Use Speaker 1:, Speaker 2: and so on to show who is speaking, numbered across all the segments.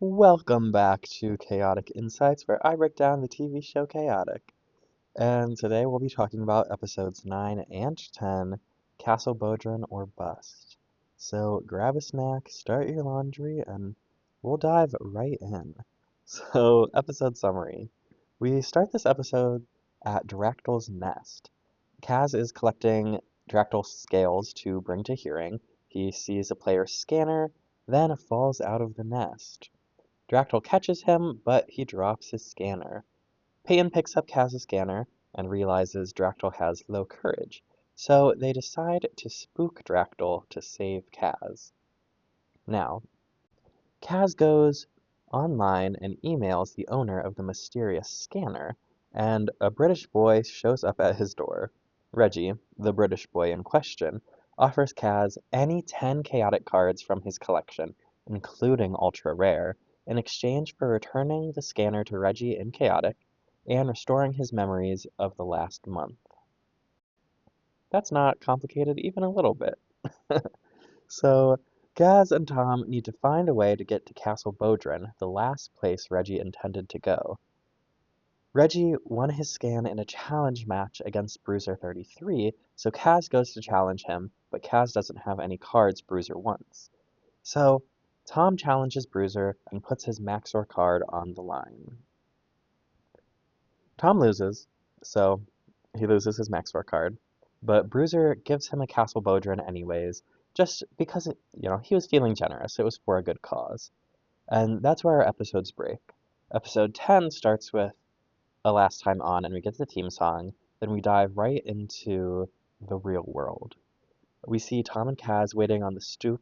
Speaker 1: Welcome back to Chaotic Insights, where I break down the TV show Chaotic. And today we'll be talking about episodes 9 and 10, Castle Bodhran or Bust. So grab a snack, start your laundry, and we'll dive right in. So, episode summary. We start this episode at Dractyl's nest. Kaz is collecting Dractyl scales to bring to hearing. He sees a player's scanner, then falls out of the nest. Dractyl catches him, but he drops his scanner. Peyton picks up Kaz's scanner and realizes Dractyl has low courage, so they decide to spook Dractyl to save Kaz. Now, Kaz goes online and emails the owner of the mysterious scanner, and a British boy shows up at his door. Reggie, the British boy in question, offers Kaz any 10 chaotic cards from his collection, including ultra rare, in exchange for returning the scanner to Reggie in chaotic and restoring his memories of the last month. That's not complicated even a little bit. So, Gaz and Tom need to find a way to get to Castle Bodhran, the last place Reggie intended to go. Reggie won his scan in a challenge match against Bruiser 33, so Kaz goes to challenge him, but Kaz doesn't have any cards Bruiser wants. So, Tom challenges Bruiser and puts his Maxor card on the line. Tom loses, so he loses his Maxor card, but Bruiser gives him a Castle Bodhran anyways, just because, he was feeling generous. It was for a good cause. And that's where our episodes break. Episode 10 starts with a last time on, and we get the theme song. Then we dive right into the real world. We see Tom and Kaz waiting on the stoop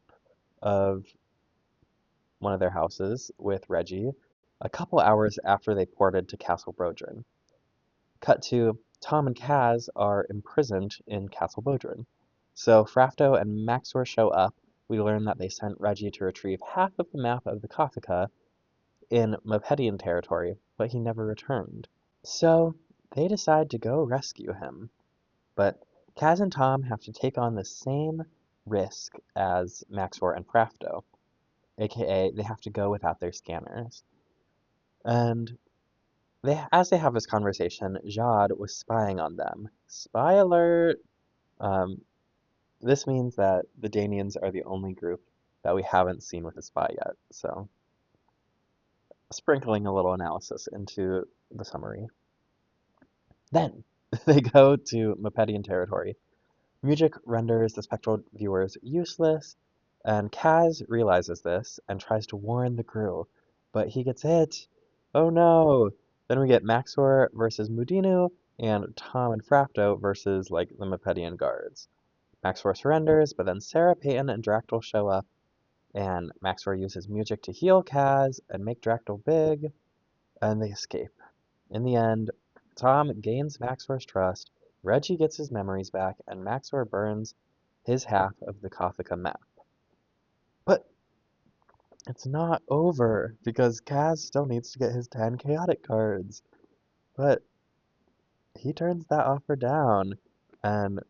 Speaker 1: of one of their houses with Reggie a couple hours after they ported to Castle Bodhran. Cut to Tom and Kaz are imprisoned in Castle Bodhran. So Frafto and Maxor show up. We learn that they sent Reggie to retrieve half of the map of the Kafka in Mopedian territory, but he never returned. So they decide to go rescue him. But Kaz and Tom have to take on the same risk as Maxor and Frafto, aka they have to go without their scanners. And as they have this conversation, Jad was spying on them. Spy alert! Um, this means that the Danians are the only group that we haven't seen with a spy yet, so sprinkling a little analysis into the summary. Then, they go to Mopedian territory. Music renders the spectral viewers useless, and Kaz realizes this and tries to warn the crew, but he gets hit. Oh no! Then we get Maxor versus Mudinu, and Tom and Frafto versus, the Mopedian guards. Maxor surrenders, but then Sarah, Peyton, and Dractyl show up, and Maxor uses music to heal Kaz and make Dractyl big, and they escape. In the end, Tom gains Maxor's trust, Reggie gets his memories back, and Maxor burns his half of the Kafka map. But it's not over, because Kaz still needs to get his 10 chaotic cards. But he turns that offer down, and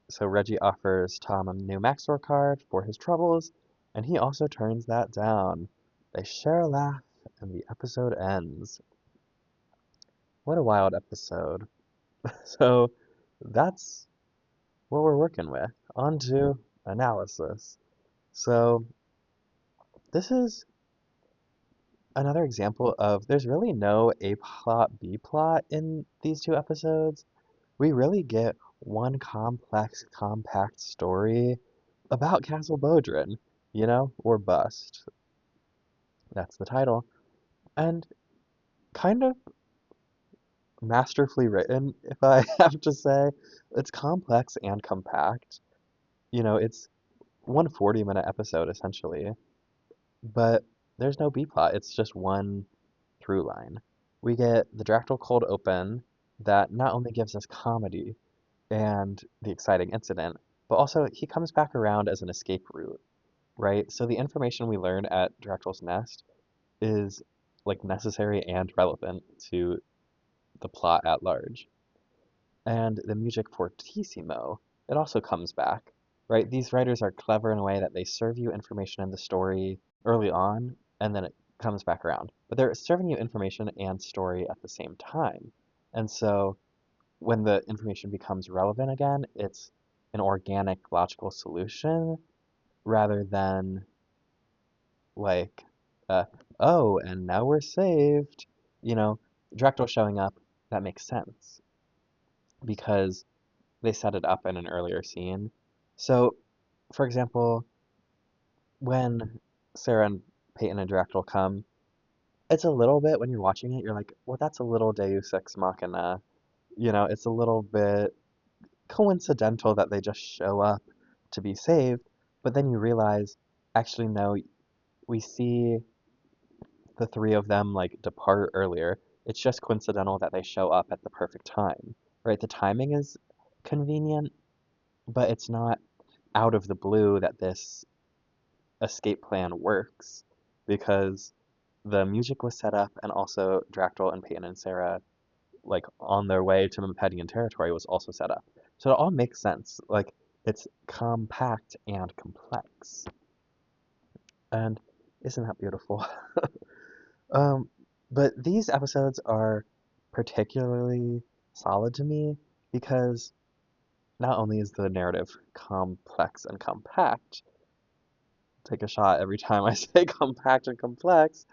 Speaker 1: so Reggie offers Tom a new Maxor card for his troubles, and he also turns that down. They share a laugh, and the episode ends. What a wild episode. So that's what we're working with. On to analysis. So this is another example of there's really no A plot, B plot in these two episodes. We really get one complex, compact story about Castle Bodhran, or Bust. That's the title. And kind of masterfully written, if I have to say. It's complex and compact. It's one 40-minute episode, essentially. But there's no B plot, it's just one through line. We get the Dractyl cold open that not only gives us comedy and the exciting incident, but also he comes back around as an escape route, right? So the information we learn at Dractyl's Nest is necessary and relevant to the plot at large. And the music fortissimo, it also comes back, right? These writers are clever in a way that they serve you information in the story early on, and then it comes back around. But they're serving you information and story at the same time. And so when the information becomes relevant again, it's an organic, logical solution rather than like, uh, oh, and now we're saved. You know, Dractyl showing up, that makes sense because they set it up in an earlier scene. So, for example, when Sarah and Peyton and Dractyl come, it's a little bit, when you're watching it, you're like, well, that's a little Deus Ex Machina. You know, it's a little bit coincidental that they just show up to be saved, but then you realize, actually, no, we see the three of them like depart earlier. It's just coincidental that they show up at the perfect time, right? The timing is convenient, but it's not out of the blue that this escape plan works because the music was set up and also Dractyl and Peyton and Sarah like on their way to Mepedian territory was also set up. So it all makes sense. Like it's compact and complex. And isn't that beautiful? Um, but these episodes are particularly solid to me because not only is the narrative complex and compact, take a shot every time I say compact and complex,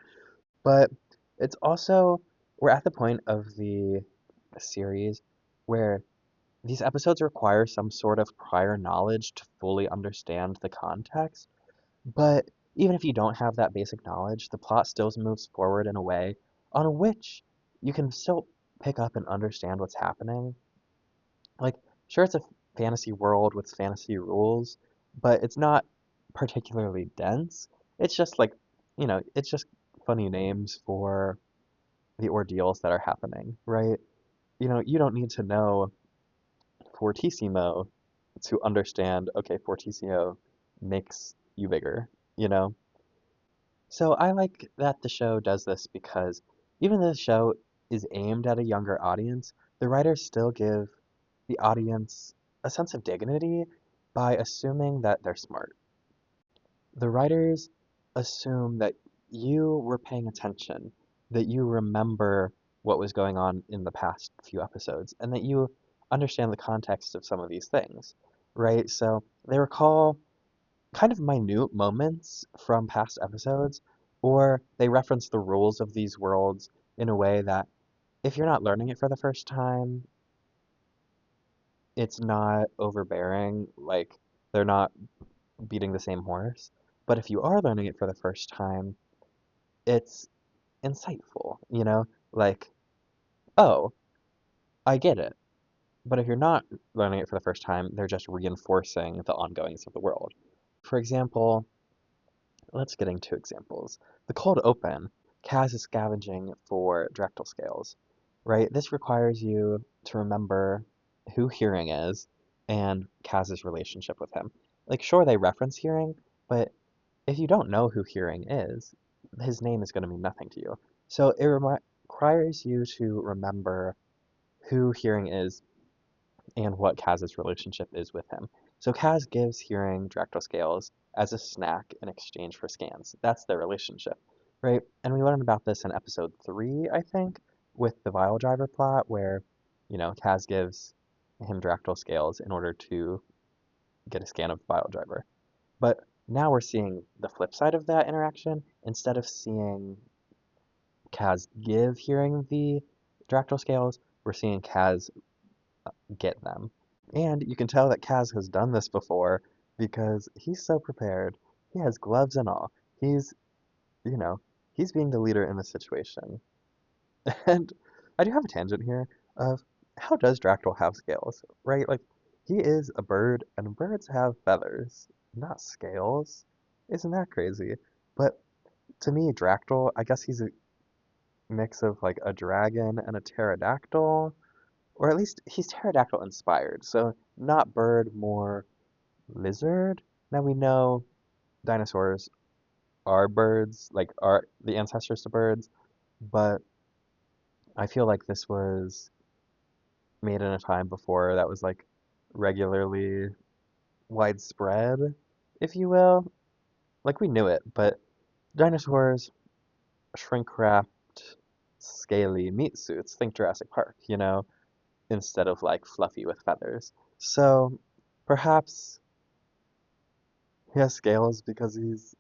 Speaker 1: but it's also, we're at the point of the series where these episodes require some sort of prior knowledge to fully understand the context. But even if you don't have that basic knowledge, the plot still moves forward in a way on which you can still pick up and understand what's happening. Like, sure, it's a fantasy world with fantasy rules, but it's not particularly dense. It's just like, it's just funny names for the ordeals that are happening, right? You don't need to know Fortissimo to understand, okay, Fortissimo makes you bigger, you know? So I like that the show does this because even though the show is aimed at a younger audience, the writers still give the audience a sense of dignity by assuming that they're smart. The writers assume that you were paying attention, that you remember what was going on in the past few episodes, and that you understand the context of some of these things, right? So they recall kind of minute moments from past episodes, or they reference the rules of these worlds in a way that if you're not learning it for the first time, it's not overbearing, like they're not beating the same horse. But if you are learning it for the first time, it's insightful, Like, oh, I get it. But if you're not learning it for the first time, they're just reinforcing the ongoings of the world. For example, let's get into examples. The cold open, Kaz is scavenging for Dractyl scales, right? This requires you to remember who Hearing is and Kaz's relationship with him. Like, sure, they reference Hearing, but if you don't know who Hearing is, his name is going to mean nothing to you. So it requires you to remember who Hearing is and what Kaz's relationship is with him. So Kaz gives Hearing Dractyl scales as a snack in exchange for scans. That's their relationship, right? And we learned about this in episode 3, I think, with the Vile Driver plot, where, Kaz gives him Dractyl scales in order to get a scan of Vile Driver. But now we're seeing the flip side of that interaction. Instead of seeing Kaz give Hearing the Dractyl scales, we're seeing Kaz get them. And you can tell that Kaz has done this before because he's so prepared. He has gloves and all. He's, you know, he's being the leader in the situation. And I do have a tangent here of how does Dractyl have scales, right? Like, he is a bird, and birds have feathers, not scales. Isn't that crazy? But to me, Dractyl, I guess he's a mix of like a dragon and a pterodactyl. Or at least he's pterodactyl inspired, so not bird, more lizard. Now we know dinosaurs are birds, like are the ancestors to birds, but I feel like this was made in a time before that was like regularly widespread, if you will. Like we knew it, but dinosaurs shrink-wrapped, scaly meat suits. Think Jurassic Park, instead of like fluffy with feathers. So perhaps he has scales because he's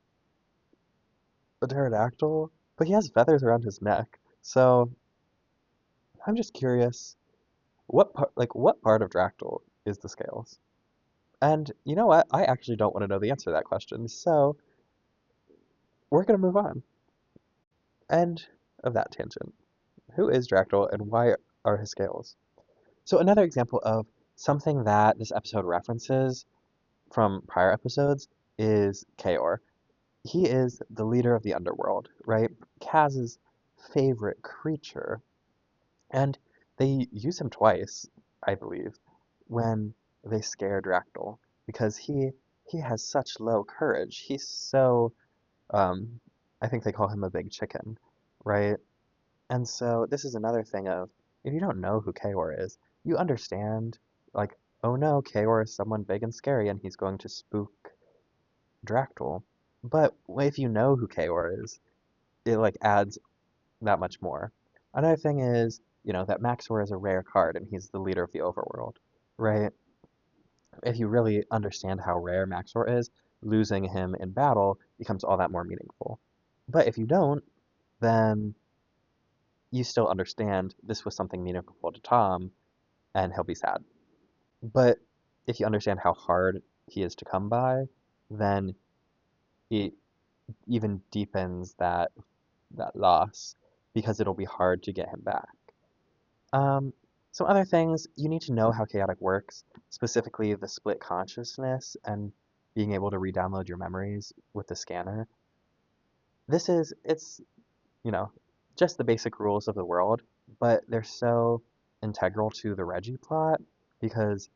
Speaker 1: a pterodactyl, but he has feathers around his neck. So I'm just curious, what part of Dactyl is the scales? And you know what? I actually don't want to know the answer to that question, so we're gonna move on. End of that tangent. Who is Dactyl and why are his scales? So another example of something that this episode references from prior episodes is Kaor. He is the leader of the underworld, right? Kaz's favorite creature. And they use him twice, I believe, when they scare Dactyl, because he has such low courage. He's so um I think they call him a big chicken, right? And so this is another thing of if you don't know who Kaor is, you understand like, oh no, Kaor is someone big and scary and he's going to spook Dactyl. But if you know who Kaor is, it like adds that much more. Another thing is, that Maxor is a rare card and he's the leader of the overworld, right? If you really understand how rare Maxor is, losing him in battle becomes all that more meaningful. But if you don't, then you still understand this was something meaningful to Tom and he'll be sad. But if you understand how hard he is to come by, then it even deepens that loss because it'll be hard to get him back. Um, some other things, you need to know how chaotic works, specifically the split consciousness and being able to re-download your memories with the scanner. It's, you know, just the basic rules of the world, but they're so integral to the Reggie plot because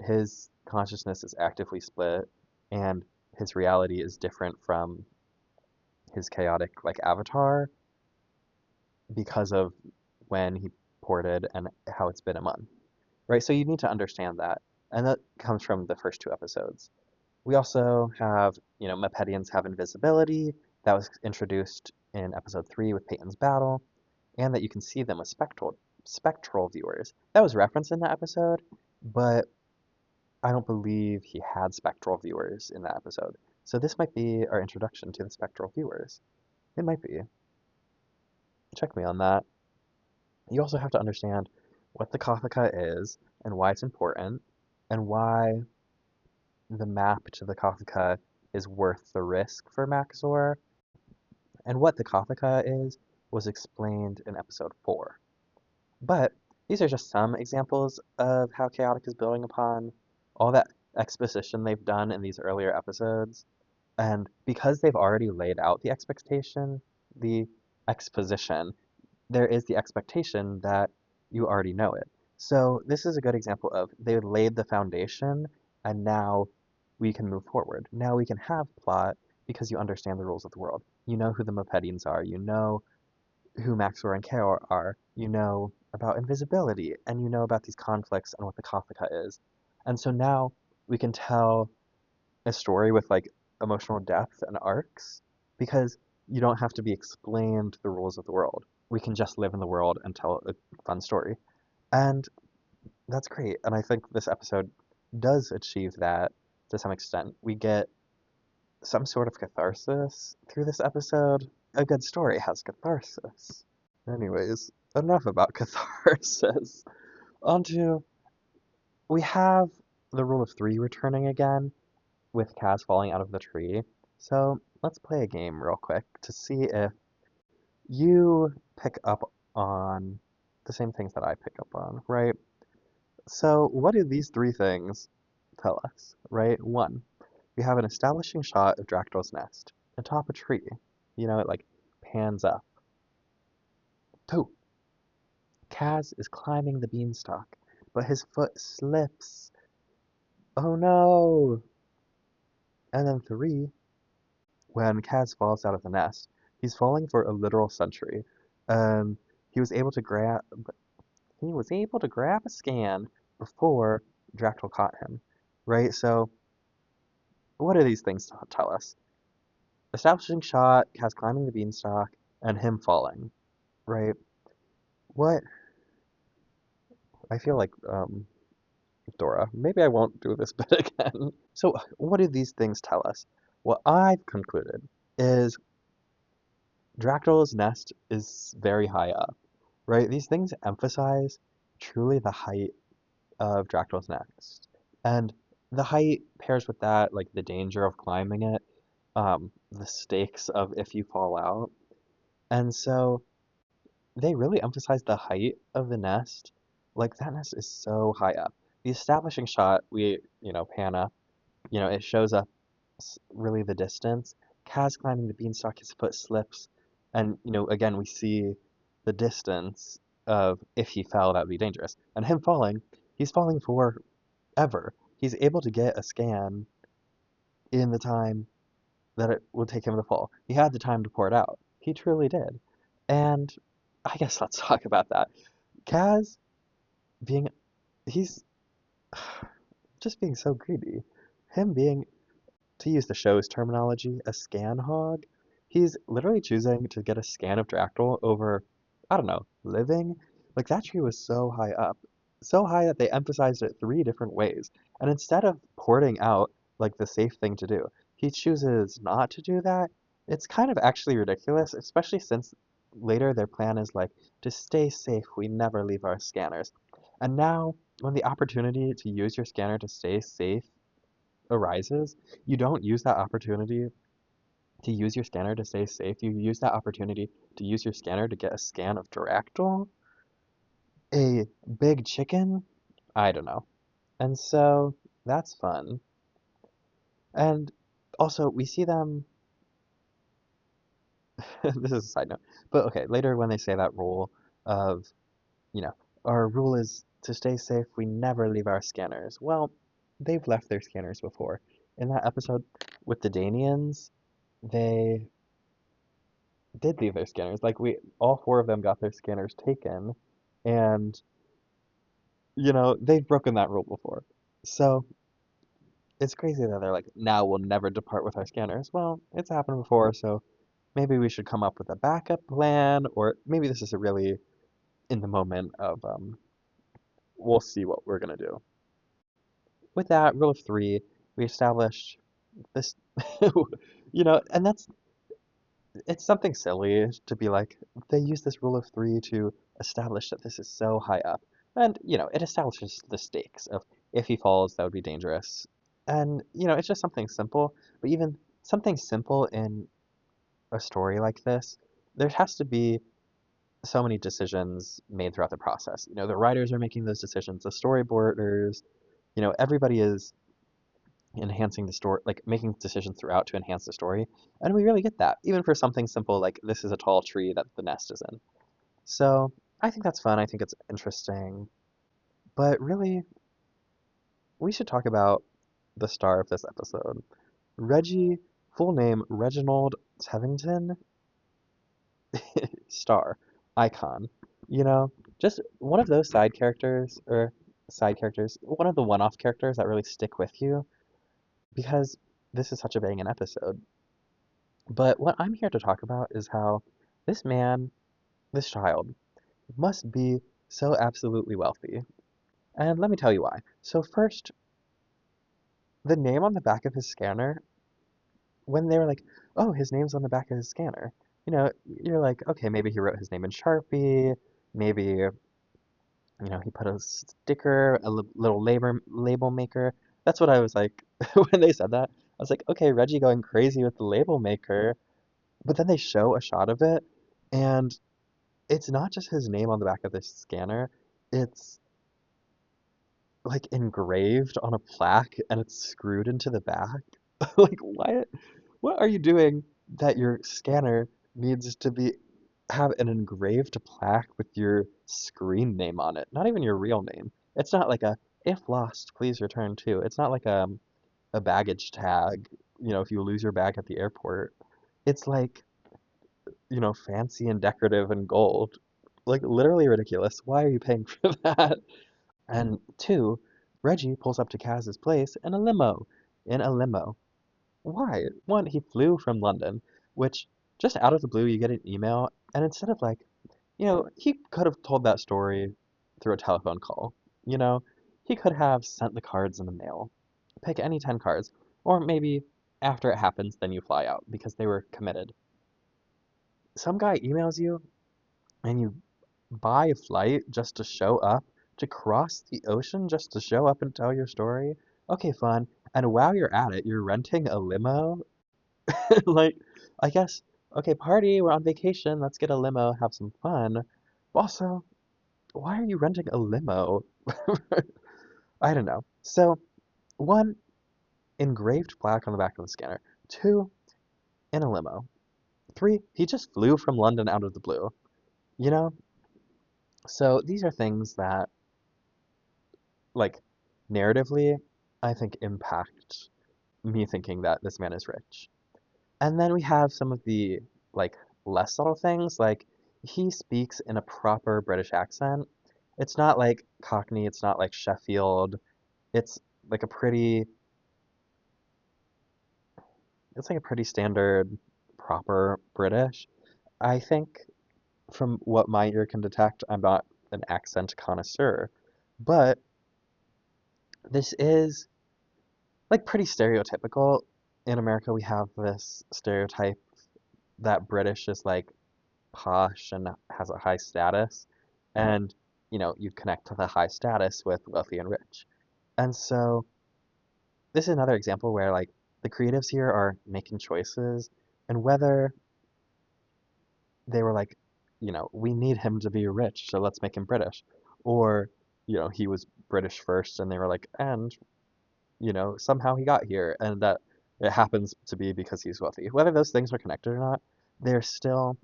Speaker 1: his consciousness is actively split and his reality is different from his chaotic like avatar because of when he ported and how it's been a month. Right? So you need to understand that. And that comes from the first two episodes. We also have, Mepedians have invisibility. That was introduced in episode 3 with Peyton's battle, and that you can see them with spectral viewers. That was referenced in that episode, but I don't believe he had spectral viewers in that episode. So this might be our introduction to the spectral viewers. It might be. Check me on that. You also have to understand what the Kathaka is and why it's important and why the map to the Kathaka is worth the risk for Maxor. And what the Kathaka is was explained in episode 4. But these are just some examples of how Chaotic is building upon all that exposition they've done in these earlier episodes. And because they've already laid out the exposition, there is the expectation that you already know it. So this is a good example of they laid the foundation and now we can move forward. Now we can have plot because you understand the rules of the world. You know who the Mopedians are. You know who Maxor and Kaor are. You know about invisibility and you know about these conflicts and what the Kathaka is. And so now we can tell a story with like emotional depth and arcs because you don't have to be explained the rules of the world. We can just live in the world and tell a fun story. And that's great. And I think this episode does achieve that to some extent. We get some sort of catharsis through this episode. A good story has catharsis. Anyways, enough about catharsis. Onto, we have the rule of 3 returning again, with Kaz falling out of the tree. So let's play a game real quick to see if you pick up on the same things that I pick up on, right? So what do these 3 things tell us, right? 1, we have an establishing shot of Dactyl's nest atop a tree. It like pans up. 2, Kaz is climbing the beanstalk, but his foot slips. Oh no! And then 3, when Kaz falls out of the nest, he's falling for a literal century. Um, he was able to grab a scan before Dactyl caught him, right? So what do these things tell us? Establishing shot, Kaz climbing the beanstalk, and him falling, right? What I feel like Dora, maybe I won't do this bit again. So what do these things tell us? What I've concluded is Dracula's nest is very high up, right? These things emphasize truly the height of Dracula's nest. And the height pairs with that, like the danger of climbing it, the stakes of if you fall out. And so they really emphasize the height of the nest. Like that nest is so high up. The establishing shot, pan up, it shows up really the distance. Kaz climbing the beanstalk, his foot slips, and again we see the distance of if he fell, that would be dangerous. And him falling, he's falling forever. He's able to get a scan in the time that it would take him to fall. He had the time to pour it out. He truly did. And I guess let's talk about that. Kaz being, he's just being so greedy. Him being, to use the show's terminology, a scan hog. He's literally choosing to get a scan of Dractyl over, I don't know, living. Like that tree was so high up, so high that they emphasized it three different ways. And instead of porting out like the safe thing to do, he chooses not to do that. It's kind of actually ridiculous, especially since later their plan is like to stay safe, we never leave our scanners. And now, when the opportunity to use your scanner to stay safe arises, you don't use that opportunity to use your scanner to stay safe. You use that opportunity to use your scanner to get a scan of Dractyl, a big chicken. I don't know. And so that's fun. And also, we see them. This is a side note. But okay, later when they say that rule of, you know, our rule is to stay safe, we never leave our scanners. Well, they've left their scanners before. In that episode with the Danians, they did leave their scanners. Like all four of them got their scanners taken, and they've broken that rule before. So it's crazy that they're like, now we'll never depart with our scanners. Well, it's happened before, so maybe we should come up with a backup plan, or maybe this is a really in the moment of we'll see what we're gonna do. With that rule of three, we established this, and it's something silly to be like, they use this rule of three to establish that this is so high up. And, it establishes the stakes of if he falls, that would be dangerous. And, it's just something simple, but even something simple in a story like this, there has to be so many decisions made throughout the process. The writers are making those decisions, the storyboarders, everybody is enhancing the story, like making decisions throughout to enhance the story. And we really get that, even for something simple like this is a tall tree that the nest is in. So I think that's fun. I think it's interesting. But really, we should talk about the star of this episode. Reggie, full name Reginald Tevington, star, icon. Just one of those side characters, one of the one-off characters that really stick with you because this is such a banging episode. But what I'm here to talk about is how this man, this child, must be so absolutely wealthy. And let me tell you why. So first, the name on the back of his scanner, when they were like, oh, his name's on the back of his scanner, you're like, okay, maybe he wrote his name in Sharpie, maybe, he put a sticker, a little label maker. That's what I was like, when they said that. I was like, okay, Reggie going crazy with the label maker. But then they show a shot of it, and it's not just his name on the back of this scanner. It's like engraved on a plaque and it's screwed into the back. Like what are you doing that your scanner needs to have an engraved plaque with your screen name on it? Not even your real name. It's not like a if lost, please return to. It's not like a baggage tag, if you lose your bag at the airport. It's like fancy and decorative and gold. Like literally ridiculous. Why are you paying for that? And two, Reggie pulls up to Kaz's place in a limo. In a limo. Why? One, he flew from London, which just out of the blue, you get an email, and instead of like, he could have told that story through a telephone call. You know, he could have sent the cards in the mail. Pick any 10 cards, or maybe after it happens, then you fly out because they were committed. Some guy emails you, and you buy a flight just to show up, to cross the ocean just to show up and tell your story. Okay, fun. And while you're at it, you're renting a limo. Like, I guess, okay, party, we're on vacation, let's get a limo, have some fun. But also, why are you renting a limo? I don't know. So, one, engraved plaque on the back of the scanner. Two, in a limo. Three, he just flew from London out of the blue. You know? So these are things that, like, narratively, I think impact me thinking that this man is rich. And then we have some of the, like, less subtle things, like, he speaks in a proper British accent. It's not like Cockney, it's not like Sheffield. It's like a pretty, it's like a pretty standard, proper British. I think from what my ear can detect, I'm not an accent connoisseur, but this is like pretty stereotypical. In America, we have this stereotype that British is like posh and has a high status, and you connect to the high status with wealthy and rich. And so this is another example where like the creatives here are making choices, and whether they were like, we need him to be rich, so let's make him British, or he was British first, and they were like, and somehow he got here, and that it happens to be because he's wealthy. Whether those things are connected or not, they're still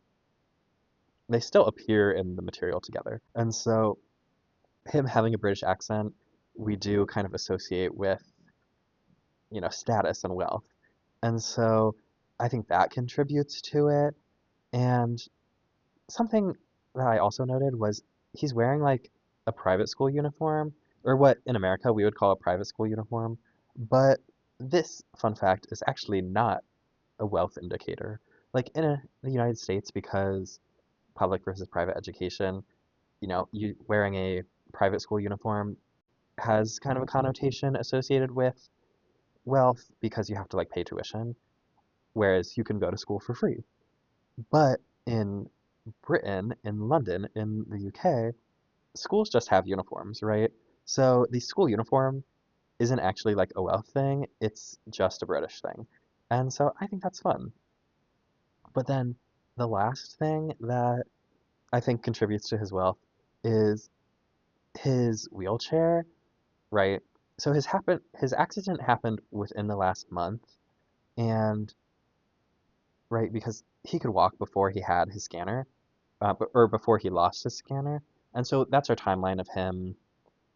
Speaker 1: they still appear in the material together. And so him having a British accent, we do kind of associate with, status and wealth. And so I think that contributes to it. And something that I also noted was he's wearing like a private school uniform, or what in America we would call a private school uniform. But this, fun fact, is actually not a wealth indicator. Like the United States, because public versus private education, you wearing a private school uniform has kind of a connotation associated with wealth because you have to like pay tuition, whereas you can go to school for free. But in Britain, in London, in the UK, schools just have uniforms, right? So the school uniform isn't actually like a wealth thing, it's just a British thing. And so I think that's fun. But then the last thing that I think contributes to his wealth is his wheelchair, right? So his accident happened within the last month, and right because he could walk before he had his scanner, or before he lost his scanner, and so that's our timeline of him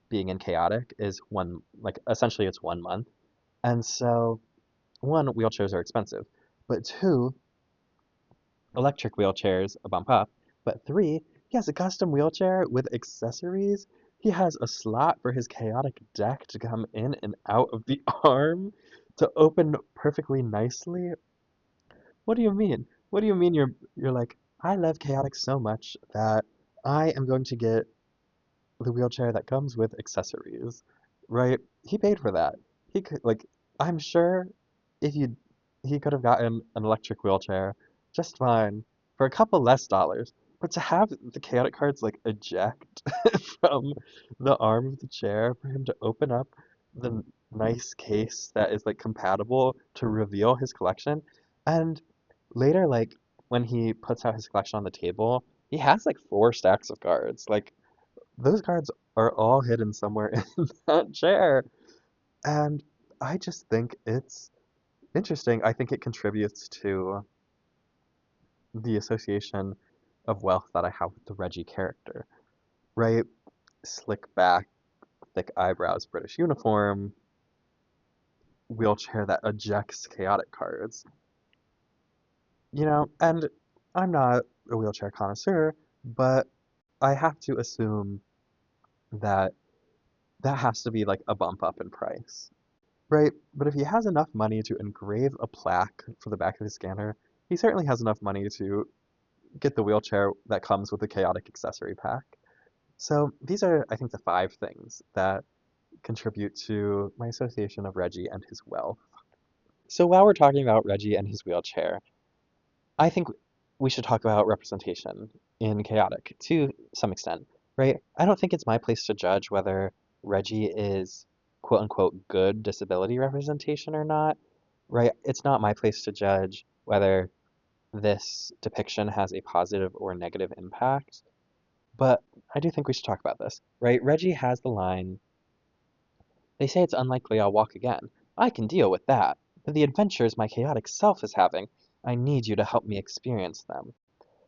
Speaker 1: being in chaotic is like essentially it's 1 month, and so one, wheelchairs are expensive, but two, electric wheelchairs a bump up, but three, he has a custom wheelchair with accessories. He has a slot for his chaotic deck to come in and out of the arm to open perfectly nicely. What do you mean? What do you mean you're like, I love chaotic so much that I am going to get the wheelchair that comes with accessories, right? He paid for that. He could like, I'm sure if you he could have gotten an electric wheelchair just fine for a couple less dollars. But to have the chaotic cards like eject from the arm of the chair for him to open up the nice case that is like compatible to reveal his collection, and later like when he puts out his collection on the table, he has like 4 stacks of cards. Like those cards are all hidden somewhere in that chair. And I just think it's interesting. I think it contributes to the association of wealth that I have with the Reggie character, right? Slick back, thick eyebrows, British uniform, wheelchair that ejects chaotic cards. And I'm not a wheelchair connoisseur, but I have to assume that that has to be like a bump up in price. Right, but if he has enough money to engrave a plaque for the back of his scanner, he certainly has enough money to get the wheelchair that comes with the chaotic accessory pack. So these are, I think, the 5 things that contribute to my association of Reggie and his wealth. So while we're talking about Reggie and his wheelchair, I think we should talk about representation in chaotic to some extent, right? I don't think it's my place to judge whether Reggie is quote unquote good disability representation or not, right? It's not my place to judge whether this depiction has a positive or negative impact, but I do think we should talk about this, right? Reggie has the line, "They say it's unlikely I'll walk again. I can deal with that, but the adventures my chaotic self is having, I need you to help me experience them."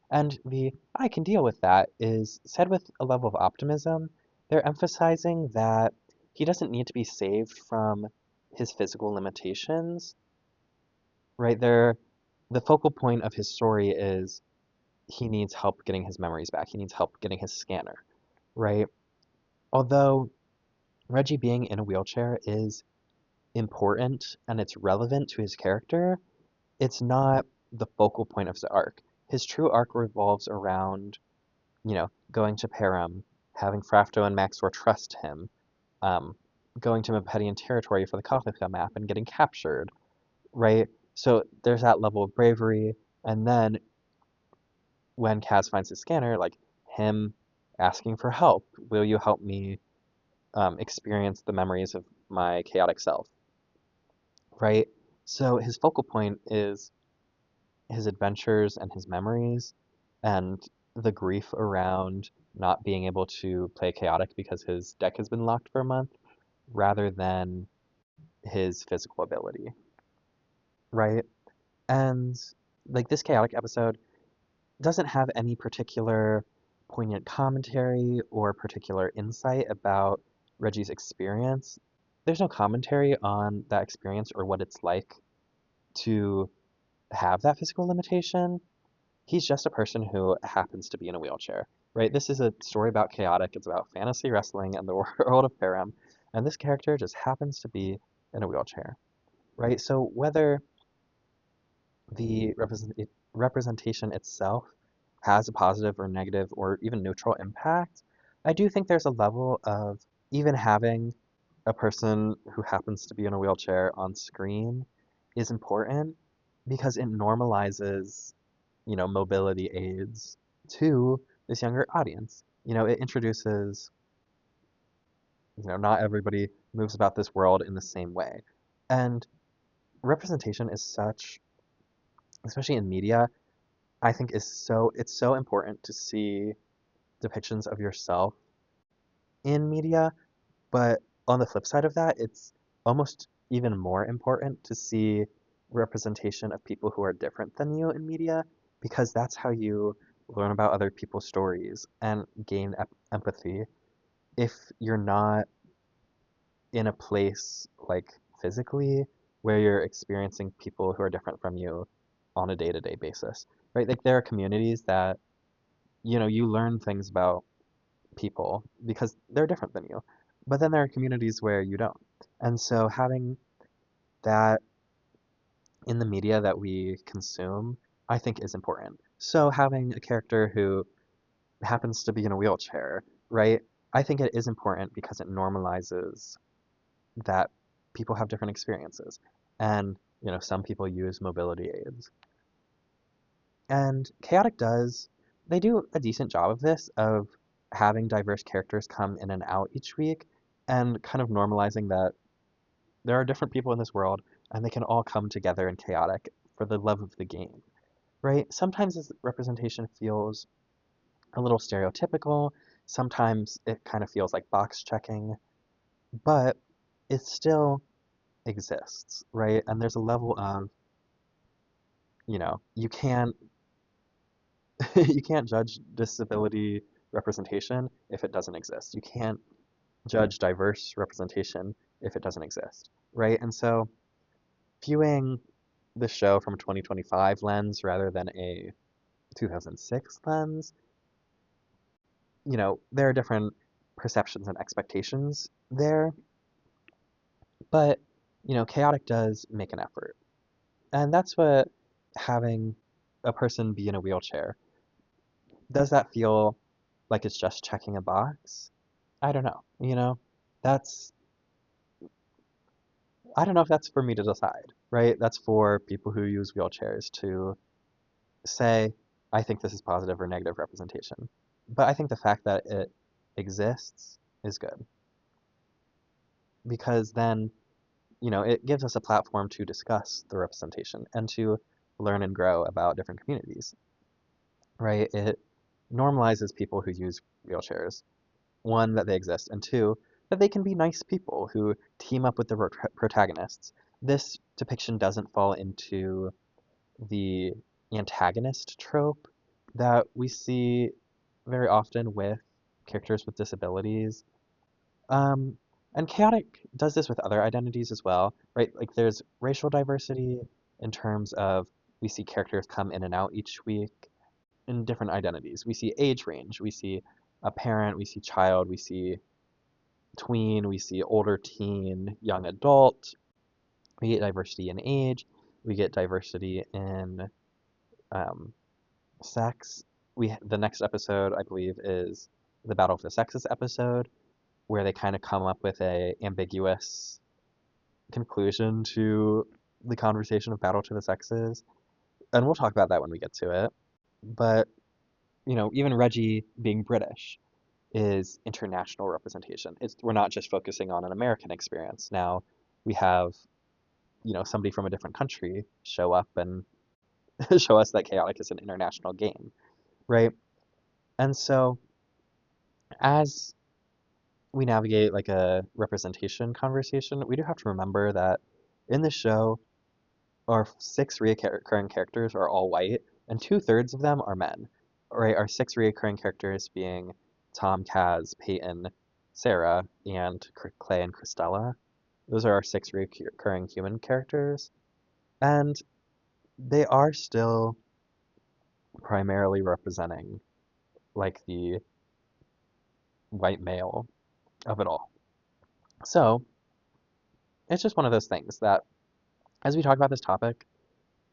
Speaker 1: And the "I can deal with that" is said with a level of optimism. They're emphasizing that he doesn't need to be saved from his physical limitations, right? The focal point of his story is he needs help getting his memories back. He needs help getting his scanner, right? Although Reggie being in a wheelchair is important and it's relevant to his character, it's not the focal point of the arc. His true arc revolves around, going to Param, having Frafto and Maxor trust him, um, going to Mepedian territory for the Kothica map and getting captured, right? So there's that level of bravery, and then when Kaz finds his scanner, like him asking for help, will you help me experience the memories of my chaotic self, right? So his focal point is his adventures and his memories and the grief around not being able to play chaotic because his deck has been locked for a month rather than his physical ability, right? And like this chaotic episode doesn't have any particular poignant commentary or particular insight about Reggie's experience. There's no commentary on that experience or what it's like to have that physical limitation. He's just a person who happens to be in a wheelchair, right? This is a story about chaotic. It's about fantasy wrestling and the world of Farum, and this character just happens to be in a wheelchair, right? So whether the representation itself has a positive or negative or even neutral impact, I do think there's a level of even having a person who happens to be in a wheelchair on screen is important because it normalizes, mobility aids to this younger audience. It introduces, not everybody moves about this world in the same way. And representation is such, especially in media, I think it's so important to see depictions of yourself in media, but on the flip side of that, it's almost even more important to see representation of people who are different than you in media because that's how you learn about other people's stories and gain empathy. If you're not in a place like physically where you're experiencing people who are different from you on a day-to-day basis, right? Like there are communities that, you learn things about people because they're different than you. But then there are communities where you don't. And so having that in the media that we consume, I think is important. So having a character who happens to be in a wheelchair, right? I think it is important because it normalizes that people have different experiences. And, some people use mobility aids. And Chaotic they do a decent job of this, of having diverse characters come in and out each week and kind of normalizing that there are different people in this world and they can all come together in Chaotic for the love of the game, right? Sometimes this representation feels a little stereotypical. Sometimes it kind of feels like box checking, but it still exists, right? And there's a level of, you can't you can't judge disability representation if it doesn't exist. You can't judge diverse representation if it doesn't exist, right? And so viewing the show from a 2025 lens rather than a 2006 lens, there are different perceptions and expectations there, but, Chaotic does make an effort. And that's what having a person be in a wheelchair, does that feel like it's just checking a box? I don't know. That's I don't know if that's for me to decide, right? That's for people who use wheelchairs to say, I think this is positive or negative representation. But I think the fact that it exists is good because then, it gives us a platform to discuss the representation and to learn and grow about different communities, right? It normalizes people who use wheelchairs. One, that they exist, and two, that they can be nice people who team up with the protagonists. This depiction doesn't fall into the antagonist trope that we see very often with characters with disabilities. Um, and Chaotic does this with other identities as well, right? Like there's racial diversity in terms of we see characters come in and out each week in different identities. We see age range, we see a parent, we see child, we see tween, we see older teen, young adult. We get diversity in age, we get diversity in um, sex. The next episode, I believe, is the Battle of the Sexes episode, where they kind of come up with a ambiguous conclusion to the conversation of Battle to the Sexes, and we'll talk about that when we get to it. But even Reggie being British is international representation. We're not just focusing on an American experience. Now we have somebody from a different country show up and show us that Chaotic is an international game, right? And so as we navigate like a representation conversation, we do have to remember that in the show, our six recurring characters are all white, and 2/3 of them are men. Right? Our six recurring characters being Tom, Kaz, Peyton, Sarah, and Clay and Christella. Those are our six recurring human characters, and they are still primarily representing like the white male of it all. So it's just one of those things that as we talk about this topic,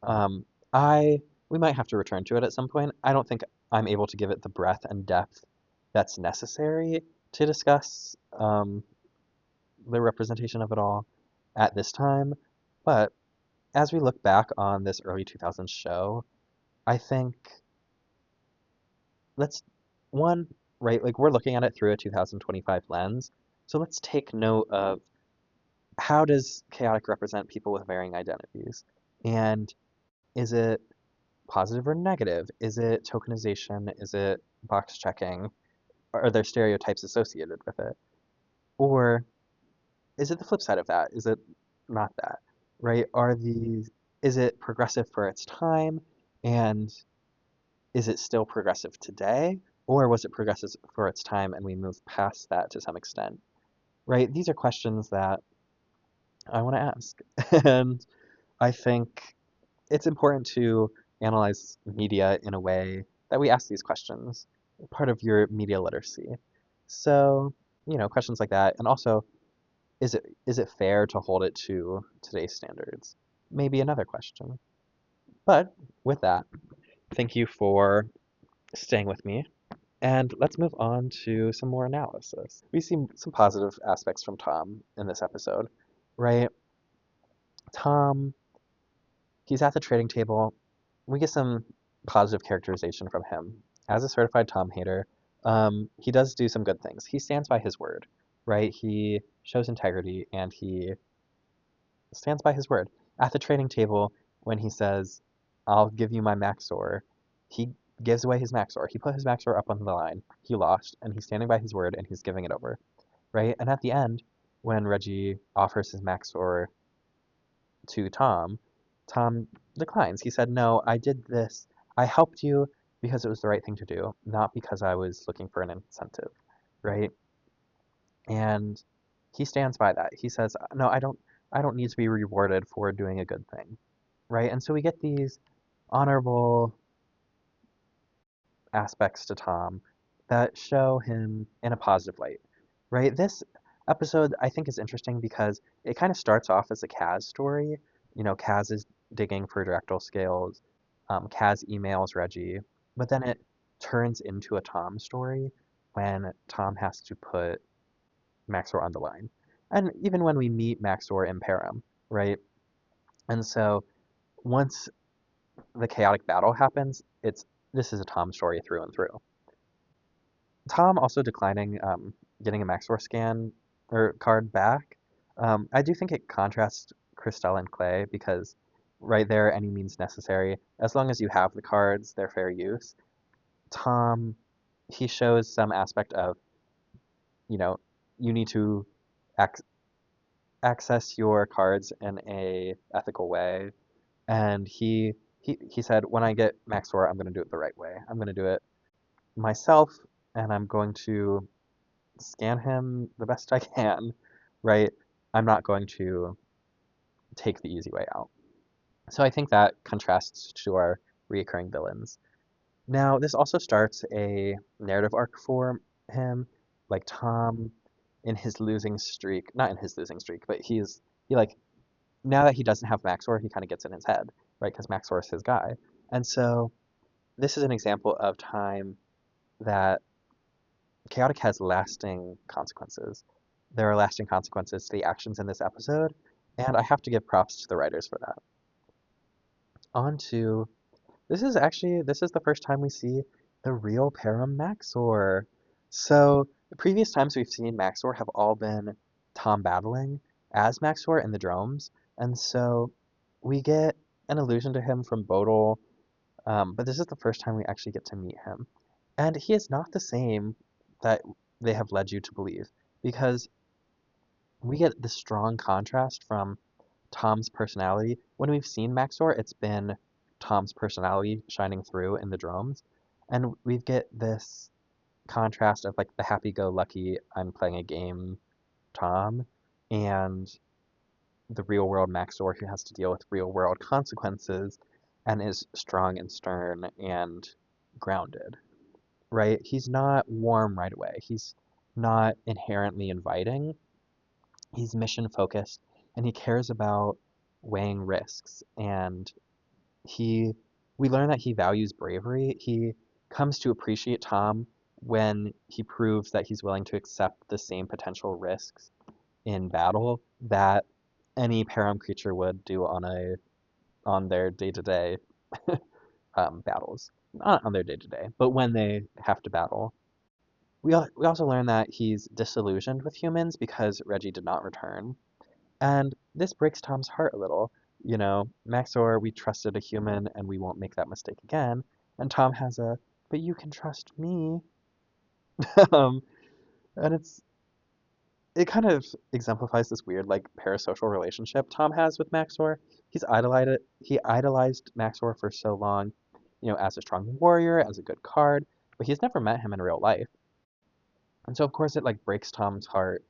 Speaker 1: um, I we might have to return to it at some point. I don't think I'm able to give it the breadth and depth that's necessary to discuss the representation of it all at this time. But as we look back on this early 2000s show, I think let's one right like we're looking at it through a 2025 lens. So let's take note of how does chaotic represent people with varying identities, and is it positive or negative? Is it tokenization? Is it box checking? Are there stereotypes associated with it? Or is it the flip side of that? Is it not that? Right? Is it progressive for its time? And is it still progressive today? Or was it progressive for its time and we moved past that to some extent? Right? These are questions that I want to ask. And I think it's important to analyze media in a way that we ask these questions, part of your media literacy. So, questions like that. And also, is it fair to hold it to today's standards? Maybe another question. But with that, thank you for staying with me. And let's move on to some more analysis. We see some positive aspects from Tom in this episode, right? Tom, he's at the trading table. We get some positive characterization from him. As a certified Tom hater, he does do some good things. He stands by his word, right? He shows integrity and he stands by his word. At the trading table, when he says, I'll give you my Maxor, he gives away his Maxor. He put his Maxor up on the line. He lost, and he's standing by his word and he's giving it over, right? And at the end, when Reggie offers his Maxor to Tom, Tom declines. He said, no, I did this. I helped you because it was the right thing to do, not because I was looking for an incentive, right? And he stands by that. He says, no, I don't need to be rewarded for doing a good thing, right? And so we get these honorable aspects to Tom that show him in a positive light, right? This episode I think is interesting because it kind of starts off as a Kaz story. Kaz is digging for directal scales. Kaz emails Reggie, but then it turns into a Tom story when Tom has to put Maxor on the line. And even when we meet Maxor in Param, right? And so once the chaotic battle happens, this is a Tom story through and through. Tom also declining getting a Maxor scan or card back. I do think it contrasts Christelle and Clay because right there, any means necessary. As long as you have the cards, they're fair use. Tom, he shows some aspect of, you know, you need to ac access your cards in a ethical way. And he said, when I get Maxor, I'm going to do it the right way. I'm going to do it myself, and I'm going to scan him the best I can, right? I'm not going to take the easy way out. So I think that contrasts to our reoccurring villains. Now, this also starts a narrative arc for him, like Tom in his losing streak, not in his losing streak, but he like now that he doesn't have Maxor, he kind of gets in his head, right? Because Maxor is his guy. And so this is an example of time that Chaotic has lasting consequences. There are lasting consequences to the actions in this episode, and I have to give props to the writers for that. On to this is the first time we see the real Param Maxor. So the previous times we've seen Maxor have all been Tom battling as Maxor in the dromes, and so we get an allusion to him from Bodhran, but this is the first time we actually get to meet him. And he is not the same that they have led you to believe, because we get this strong contrast from Tom's personality. When we've seen Maxor, it's been Tom's personality shining through in the drones, and we get this contrast of like the happy-go-lucky, I'm playing a game Tom, and the real-world Maxor who has to deal with real-world consequences and is strong and stern and grounded, right? He's not warm right away. He's not inherently inviting. He's mission focused and he cares about weighing risks. And he we learn that he values bravery. He comes to appreciate Tom when he proves that he's willing to accept the same potential risks in battle that any Param creature would do on their day-to-day battles. Not on their day-to-day, but when they have to battle. We also learn that he's disillusioned with humans because Reggie did not return. And this breaks Tom's heart a little. You know, Maxor, we trusted a human and we won't make that mistake again. And Tom has but you can trust me. um, and it kind of exemplifies this weird like parasocial relationship Tom has with Maxor. He idolized Maxor for so long, you know, as a strong warrior, as a good card, but he's never met him in real life. And so of course it like breaks Tom's heart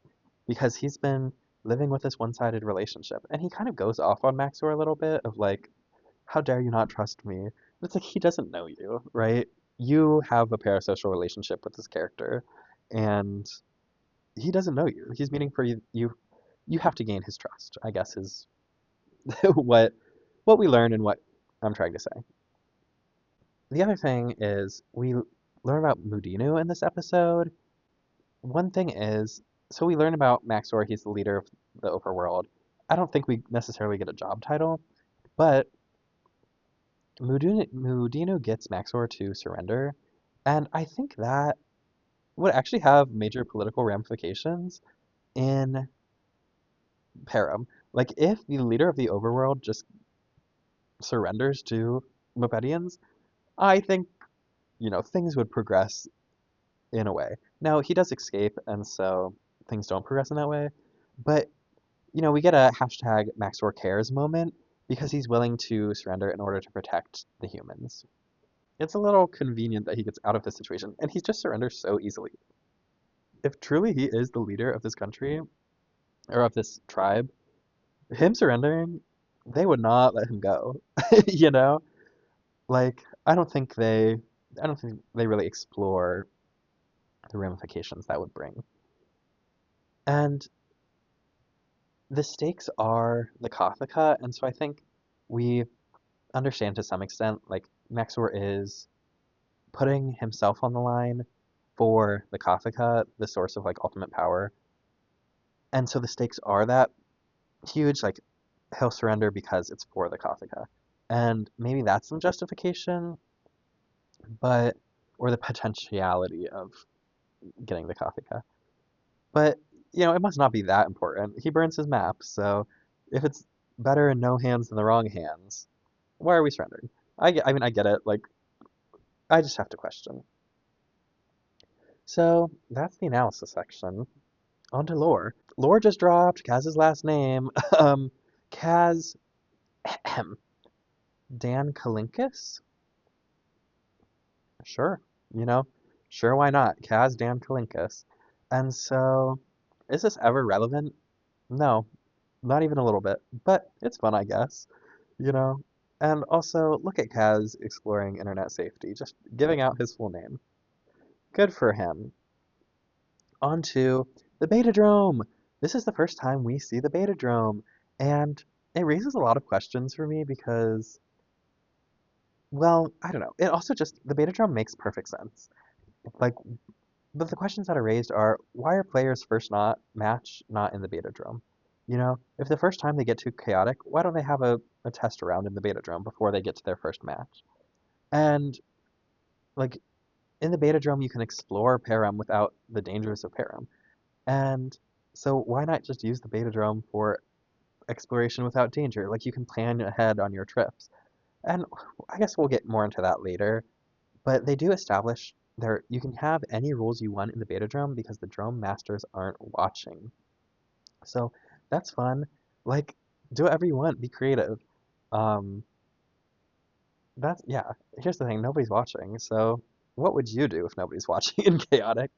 Speaker 1: because he's been living with this one-sided relationship. And he kind of goes off on Maxor a little bit of like, how dare you not trust me? And it's like he doesn't know you, right? You have a parasocial relationship with this character, and he doesn't know you. He's meaning for you have to gain his trust, I guess is what we learn and what I'm trying to say. The other thing is we learn about Mudinu in this episode. One thing is, so we learn about Maxor, he's the leader of the overworld. I don't think we necessarily get a job title, but Mudinu gets Maxor to surrender, and I think that would actually have major political ramifications in Param. Like, if the leader of the overworld just surrenders to Mopedians, I think, you know, things would progress in a way. Now, he does escape, and so things don't progress in that way, but you know, we get a hashtag Maxor Cares moment because he's willing to surrender in order to protect the humans. It's a little convenient that he gets out of this situation, and he just surrenders so easily. If truly he is the leader of this country, or of this tribe, him surrendering, they would not let him go. You know? Like, I don't think they really explore the ramifications that would bring. And the stakes are the Kathaka, and so I think we understand to some extent, like, Maxor is putting himself on the line for the Kafka, the source of, like, ultimate power. And so the stakes are that huge, like, he'll surrender because it's for the Kafka. And maybe that's some justification, but, or the potentiality of getting the Kafka. But, it must not be that important. He burns his map, so if it's better in no hands than the wrong hands, why are we surrendering? I mean, I get it. Like, I just have to question. So that's the analysis section. On to lore. Lore just dropped. Kaz's last name. Kaz. Dan Kalinkus? Sure. You know, sure, why not? Kaz Dan Kalinkus. And so, is this ever relevant? No, not even a little bit. But it's fun, I guess. You know? And also, look at Kaz exploring internet safety, just giving out his full name. Good for him. On to the Betadrome. This is the first time we see the Betadrome, and it raises a lot of questions for me because, well, I don't know. It also just, the Betadrome makes perfect sense. Like, but the questions that are raised are, why are players first not match not in the Betadrome? If the first time they get to Chaotic, why don't they have a test around in the Betadrome before they get to their first match? And, like, in the Betadrome, you can explore Param without the dangers of Param. And so why not just use the Betadrome for exploration without danger? Like, you can plan ahead on your trips. And I guess we'll get more into that later, but they do establish there you can have any rules you want in the Betadrome because the drone masters aren't watching. So that's fun. Like, do whatever you want, be creative. Um, that's yeah. Here's the thing, nobody's watching. So what would you do if nobody's watching in Chaotic?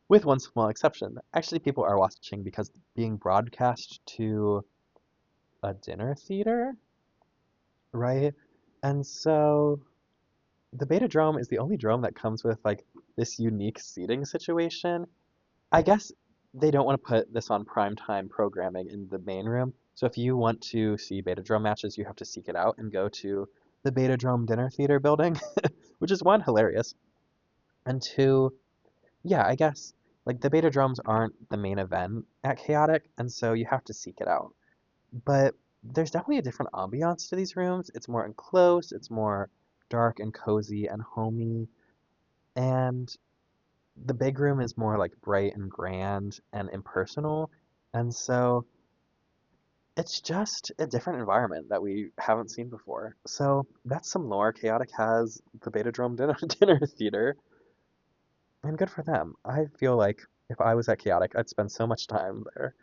Speaker 1: With one small exception. Actually, people are watching because being broadcast to a dinner theater, right? And so the Betadrome is the only drome that comes with like this unique seating situation. I guess they don't want to put this on primetime programming in the main room. So if you want to see Betadrome matches, you have to seek it out and go to the Betadrome Dinner Theater building, which is one, hilarious, and two, yeah, I guess like the Betadromes aren't the main event at Chaotic, and so you have to seek it out. But there's definitely a different ambiance to these rooms. It's more enclosed, it's more dark and cozy and homey, and the big room is more like bright and grand and impersonal. And so it's just a different environment that we haven't seen before. So that's some lore. Chaotic has the Betadrome dinner theater, and good for them. I feel like if I was at Chaotic, I'd spend so much time there.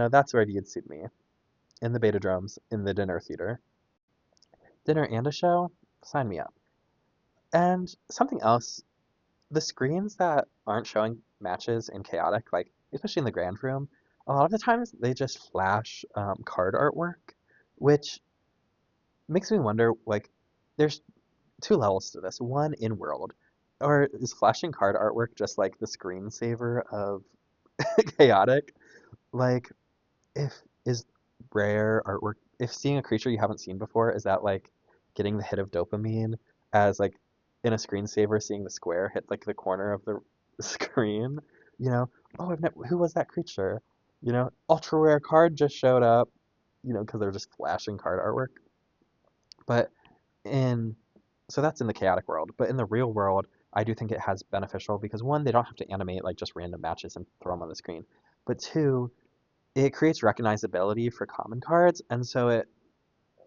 Speaker 1: That's where you'd see me, in the Betadromes, in the dinner theater. Dinner and a show? Sign me up. And something else, the screens that aren't showing matches in Chaotic, like especially in the Grand Room, a lot of the times they just flash card artwork, which makes me wonder, like, there's two levels to this. One, in world, or is flashing card artwork just like the screensaver of Chaotic? Like, if is rare artwork, if seeing a creature you haven't seen before, is that like getting the hit of dopamine as like in a screensaver seeing the square hit like the corner of the screen? You know, oh, who was that creature? Ultra rare card just showed up, because they're just flashing card artwork. But in so that's in the chaotic world, but in the real world, I do think it has beneficial because one, they don't have to animate like just random matches and throw them on the screen. But two, it creates recognizability for common cards, and so it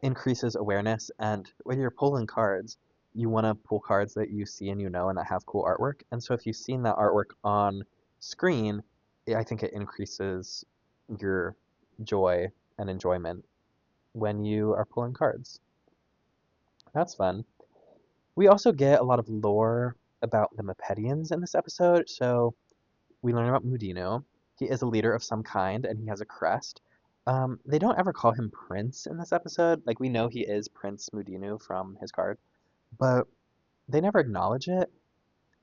Speaker 1: increases awareness. And when you're pulling cards, you want to pull cards that you see and and that have cool artwork. And so if you've seen that artwork on screen, I think it increases your joy and enjoyment when you are pulling cards. That's fun. We also get a lot of lore about the Mepedians in this episode. So we learn about Mudino. He is a leader of some kind, and he has a crest. They don't ever call him Prince in this episode. Like, we know he is Prince Mudinu from his card, but they never acknowledge it.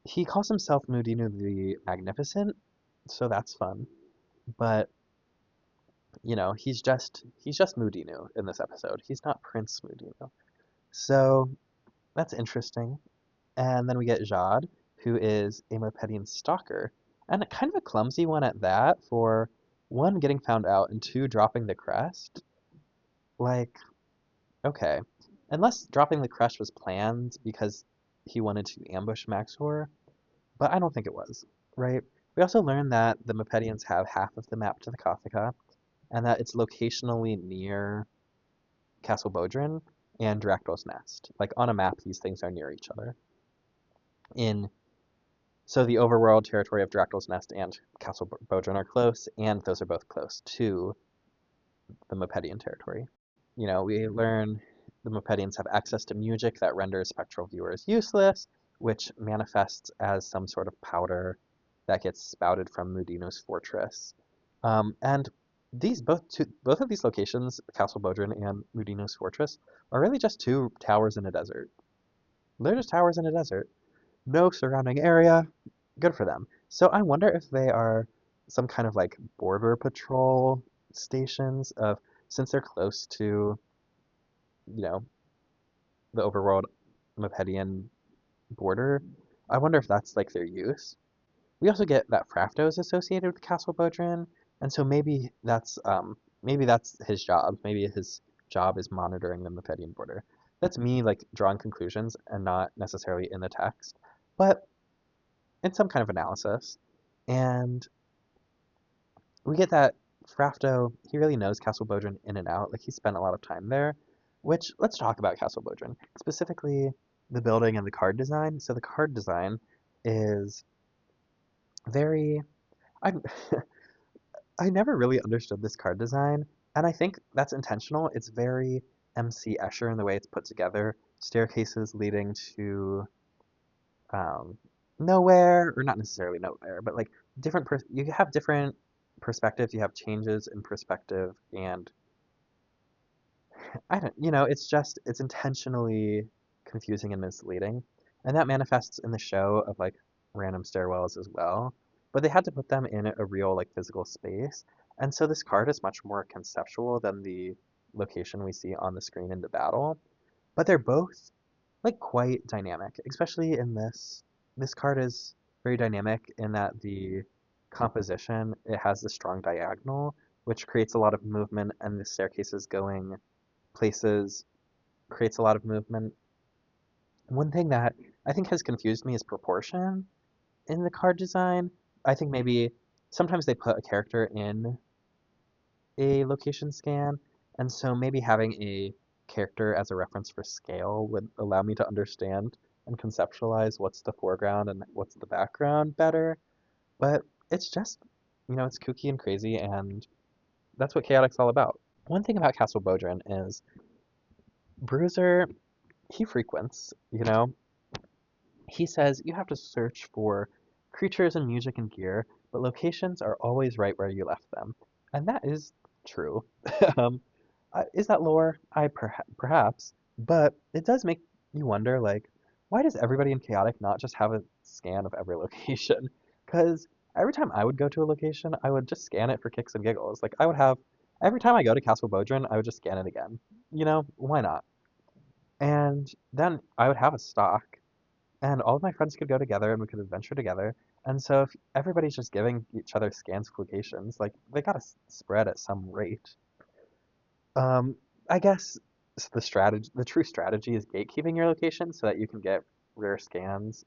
Speaker 1: He calls himself Mudinu the Magnificent, so that's fun. But, he's just Mudinu in this episode. He's not Prince Mudinu. So that's interesting. And then we get Jade, who is a Mopedian stalker, and kind of a clumsy one at that for one, getting found out, and two, dropping the crest. Like, okay. Unless dropping the crest was planned because he wanted to ambush Maxor, but I don't think it was, right? We also learned that the Mopedians have half of the map to the Kothica, and that it's locationally near Castle Bodhran and Dractyl's Nest. Like, on a map, these things are near each other. In So the overworld territory of Dractyl's Nest and Castle Bodhran are close, and those are both close to the Mopedian territory. We learn the Mopedians have access to music that renders spectral viewers useless, which manifests as some sort of powder that gets spouted from Mudino's fortress. And both of these locations, Castle Bodhran and Mudino's fortress, are really just two towers in a desert. They're just towers in a desert. No surrounding area. Good for them. So I wonder if they are some kind of like border patrol stations of since they're close to, you know, the overworld Mopedian border, I wonder if that's like their use. We also get that Frafto is associated with Castle Bodhran, and so maybe that's his job. Maybe his job is monitoring the Mopedian border. That's me like drawing conclusions and not necessarily in the text, but in some kind of analysis. And we get that Frafto, he really knows Castle Bodhran in and out. Like, he spent a lot of time there, which, let's talk about Castle Bodhran, specifically the building and the card design. So the card design is very, I, I never really understood this card design, and I think that's intentional. It's very MC Escher in the way it's put together. Staircases leading to um, nowhere, or not necessarily nowhere, but like you have different perspectives, you have changes in perspective, and I don't, it's intentionally confusing and misleading, and that manifests in the show of like random stairwells as well, but they had to put them in a real like physical space, and so this card is much more conceptual than the location we see on the screen in the battle, but they're both like quite dynamic, especially in this. This card is very dynamic in that the composition, it has the strong diagonal, which creates a lot of movement, and the staircases going places creates a lot of movement. One thing that I think has confused me is proportion in the card design. I think maybe sometimes they put a character in a location scan, and so maybe having a character as a reference for scale would allow me to understand and conceptualize what's the foreground and what's the background better. But it's just, it's kooky and crazy, and that's what Chaotic's all about. One thing about Castle Bodhran is Bruiser, he frequents, he says you have to search for creatures and music and gear, but locations are always right where you left them. And that is true. um, is that lore? Perhaps, but it does make you wonder, like, why does everybody in Chaotic not just have a scan of every location? Because every time I would go to a location, I would just scan it for kicks and giggles. Like, every time I go to Castle Bodhran, I would just scan it again. Why not? And then I would have a stock, and all of my friends could go together and we could adventure together. And so if everybody's just giving each other scans of locations, like, they gotta spread at some rate. Um, I guess the true strategy is gatekeeping your location so that you can get rare scans.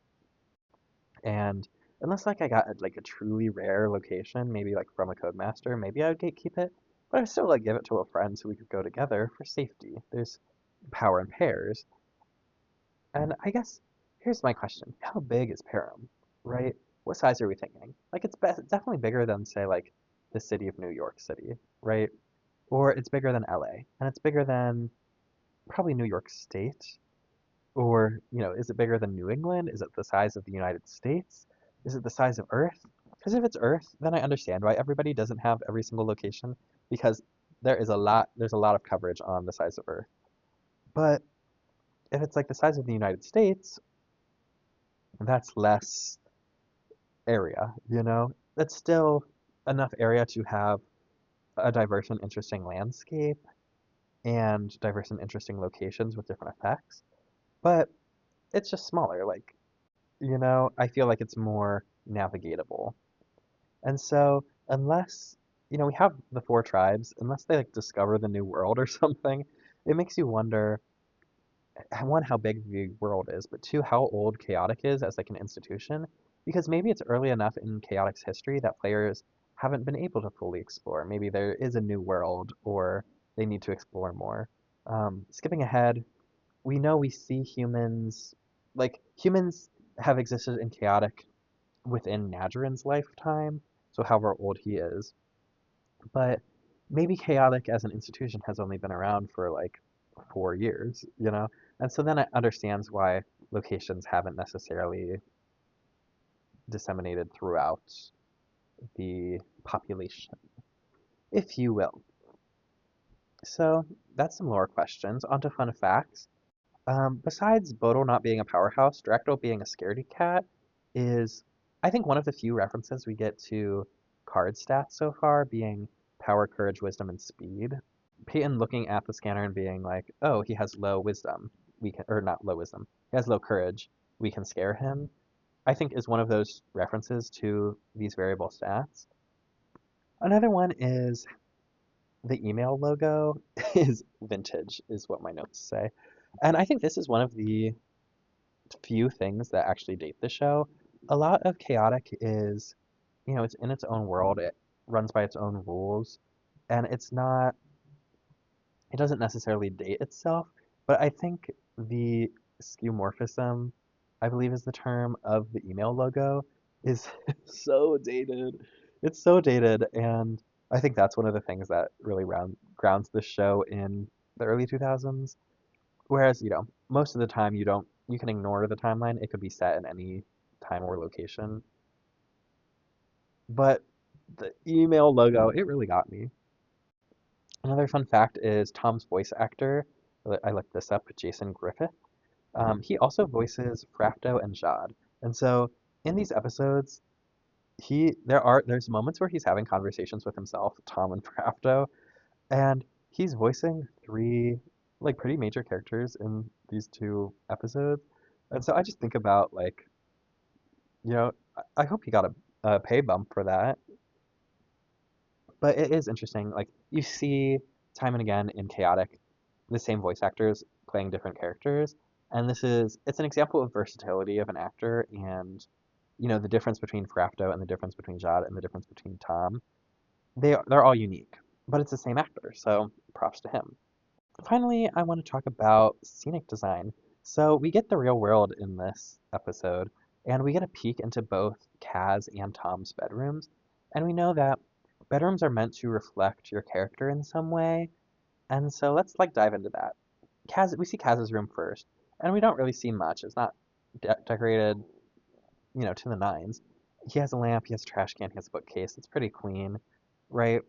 Speaker 1: And unless like I got like a truly rare location, maybe like from a codemaster, maybe I would gatekeep it. But I still like give it to a friend so we could go together for safety. There's power in pairs. And I guess here's my question: how big is Param? Right? What size are we thinking? Like it's definitely bigger than say like the city of New York City, right? Or it's bigger than LA, and it's bigger than probably New York State. Or, is it bigger than New England? Is it the size of the United States? Is it the size of Earth? Because if it's Earth, then I understand why everybody doesn't have every single location, because there's a lot of coverage on the size of Earth. But if it's like the size of the United States, that's less area, That's still enough area to have a diverse and interesting landscape. and diverse and interesting locations with different effects, but it's just smaller. Like, I feel like it's more navigatable. And so, unless, we have the four tribes, unless they like discover the new world or something, it makes you wonder, one, how big the world is, but two, how old Chaotic is as like an institution, because maybe it's early enough in Chaotic's history that players haven't been able to fully explore. Maybe there is a new world, or they need to explore more. Skipping ahead, we know we see humans, like humans have existed in Chaotic within Nadrin's lifetime, so however old he is. But maybe Chaotic as an institution has only been around for like 4 years, And so then it understands why locations haven't necessarily disseminated throughout the population, if you will. So that's some lore questions. On to fun facts. Besides Bodhran not being a powerhouse, Dractyl being a scaredy cat is, I think, one of the few references we get to card stats so far being power, courage, wisdom, and speed. Peyton looking at the scanner and being like, oh, he has low wisdom. We can, or not low wisdom. He has low courage. We can scare him. I think is one of those references to these variable stats. Another one is the email logo is vintage, is what my notes say. And I think this is one of the few things that actually date the show. A lot of Chaotic is, it's in its own world. It runs by its own rules, and it doesn't necessarily date itself, but I think the skeuomorphism, I believe is the term, of the email logo is so dated. It's so dated, and I think that's one of the things that really grounds the show in the early 2000s. Whereas, most of the time you can ignore the timeline. It could be set in any time or location. But the email logo, it really got me. Another fun fact is Tom's voice actor, I looked this up, Jason Griffith. He also voices Frafto and Jad. And so in these episodes, there's moments where he's having conversations with himself, Tom and Frafto, and he's voicing three like pretty major characters in these two episodes. And so I just think about like, I hope he got a pay bump for that. But it is interesting. Like you see time and again in Chaotic, the same voice actors playing different characters. And it's an example of versatility of an actor and, the difference between Frafto and the difference between Jad and the difference between Tom. They're all unique, but it's the same actor, so props to him. Finally, I want to talk about scenic design. So we get the real world in this episode, and we get a peek into both Kaz and Tom's bedrooms. And we know that bedrooms are meant to reflect your character in some way, and so let's like dive into that. We see Kaz's room first, and we don't really see much. It's not decorated, to the nines. He has a lamp, he has a trash can, he has a bookcase. It's pretty clean, right?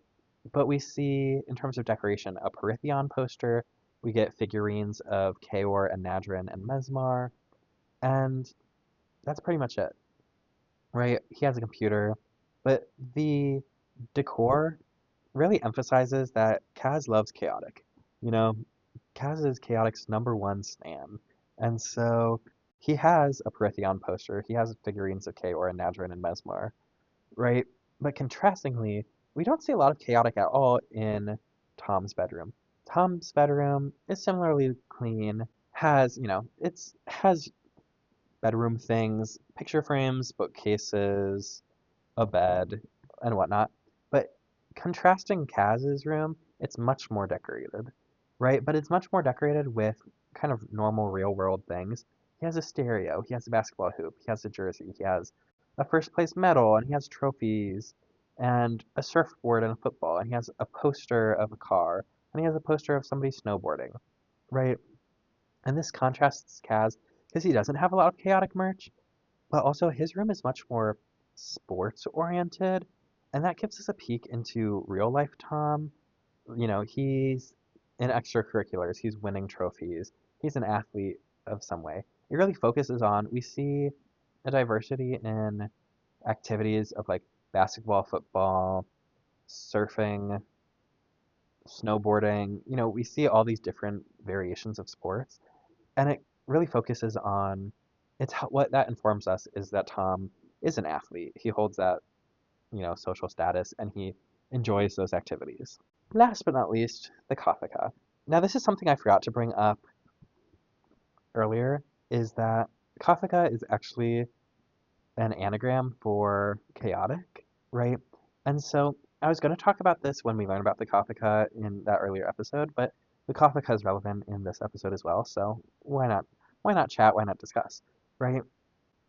Speaker 1: But we see, in terms of decoration, a Perithion poster. We get figurines of Kaor and Nadrin and Mesmar, and that's pretty much it, right? He has a computer, but the decor really emphasizes that Kaz loves Chaotic. You know, Kaz is Chaotic's number one stan, and so he has a Perithion poster. He has figurines of Kaor and Nadrin and Mesmar, right? But contrastingly, we don't see a lot of Chaotic at all in Tom's bedroom. Tom's bedroom is similarly clean, has bedroom things, picture frames, bookcases, a bed, and whatnot. But contrasting Kaz's room, it's much more decorated, right? But it's much more decorated with kind of normal real world things. He has a stereo, he has a basketball hoop, he has a jersey, he has a first place medal, and he has trophies, and a surfboard and a football, and he has a poster of a car, and he has a poster of somebody snowboarding, right? And this contrasts Kaz because he doesn't have a lot of chaotic merch, but also his room is much more sports oriented, and that gives us a peek into real life Tom. He's in extracurriculars, he's winning trophies, he's an athlete of some way. It really focuses on, we see a diversity in activities of like basketball, football, surfing, snowboarding. We see all these different variations of sports, and it really focuses on what that informs us is that Tom is an athlete. He holds that, social status, and he enjoys those activities. Last but not least, the Kafka. Now, this is something I forgot to bring up earlier, is that Kafka is actually an anagram for chaotic, right? And so I was going to talk about this when we learn about the Kafka in that earlier episode, but the Kafka is relevant in this episode as well, so why not? Why not chat? Why not discuss, right?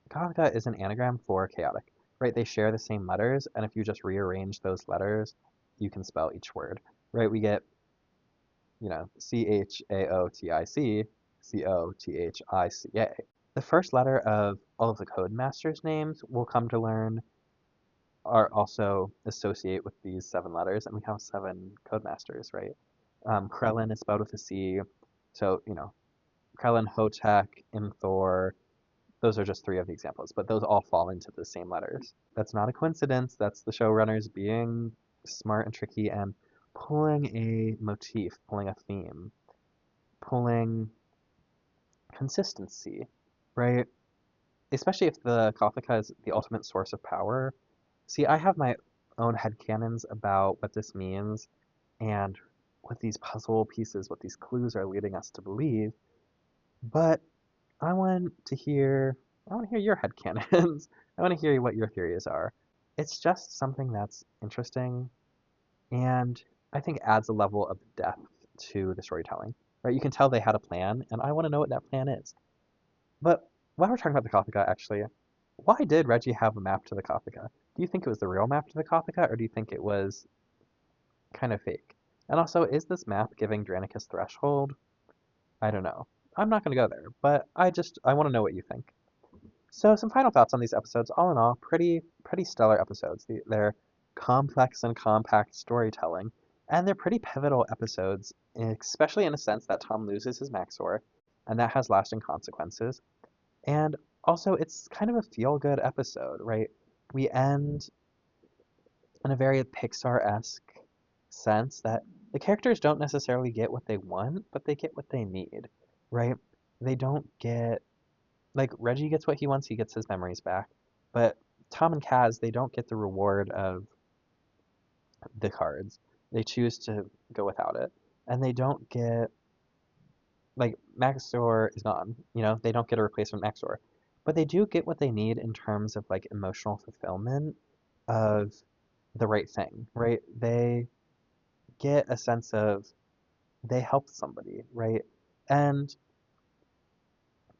Speaker 1: Kafka is an anagram for chaotic, right? They share the same letters, and if you just rearrange those letters, you can spell each word, right? We get, Chaotic, Cothica. The first letter of all of the Codemasters' names we'll come to learn are also associate with these 7 letters, and we have 7 Codemasters, right? Krellin is spelled with a C, so, Krellin, Hotek, Imthor, those are just 3 of the examples, but those all fall into the same letters. That's not a coincidence, that's the showrunners being smart and tricky and pulling a motif, pulling a theme, pulling consistency, right? Especially if the Kafka is the ultimate source of power. See, I have my own headcanons about what this means and what these puzzle pieces, what these clues are leading us to believe, but I want to hear your headcanons. I want to hear what your theories are. It's just something that's interesting and I think adds a level of depth to the storytelling. Right? You can tell they had a plan, and I want to know what that plan is. But while we're talking about the Kafka, actually, why did Reggie have a map to the Kafka? Do you think it was the real map to the Kafka, or do you think it was kind of fake? And also, is this map giving Dranicus Threshold? I don't know. I'm not going to go there, but I want to know what you think. So some final thoughts on these episodes. All in all, pretty stellar episodes. They're complex and compact storytelling, and they're pretty pivotal episodes, especially in a sense that Tom loses his Maxor, and that has lasting consequences. And also, it's kind of a feel-good episode, right? We end in a very Pixar-esque sense that the characters don't necessarily get what they want, but they get what they need, right? They don't get like Reggie gets what he wants, he gets his memories back. But Tom and Kaz, they don't get the reward of the cards. They choose to go without it. And they don't get like Maxor is gone, they don't get a replacement Maxor. But they do get what they need in terms of like emotional fulfillment of the right thing, right? They get a sense of they helped somebody, right? And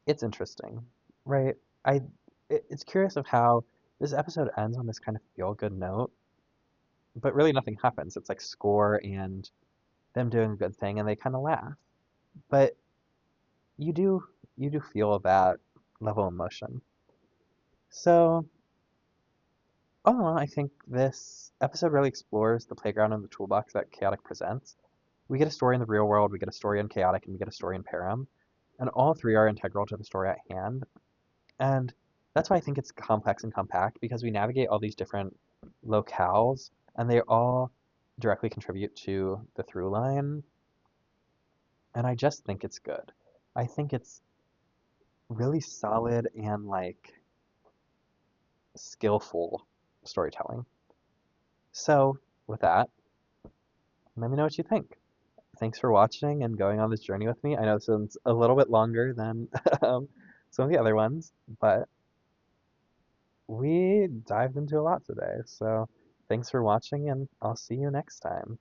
Speaker 1: it's interesting, right? I it's curious of how this episode ends on this kind of feel good note, but really nothing happens. It's like score and them doing a good thing, and they kind of laugh. But you do you do feel that level of emotion. So all in all, I think this episode really explores the playground and the toolbox that Chaotic presents. We get a story in the real world, we get a story in Chaotic, and we get a story in Param, and all 3 are integral to the story at hand. And that's why I think it's complex and compact because we navigate all these different locales and they all directly contribute to the through line. And I just think it's good. I think it's really solid and like skillful storytelling. So, with that, let me know what you think. Thanks for watching and going on this journey with me. I know this one's a little bit longer than some of the other ones, but we dived into a lot today. So thanks for watching, and I'll see you next time.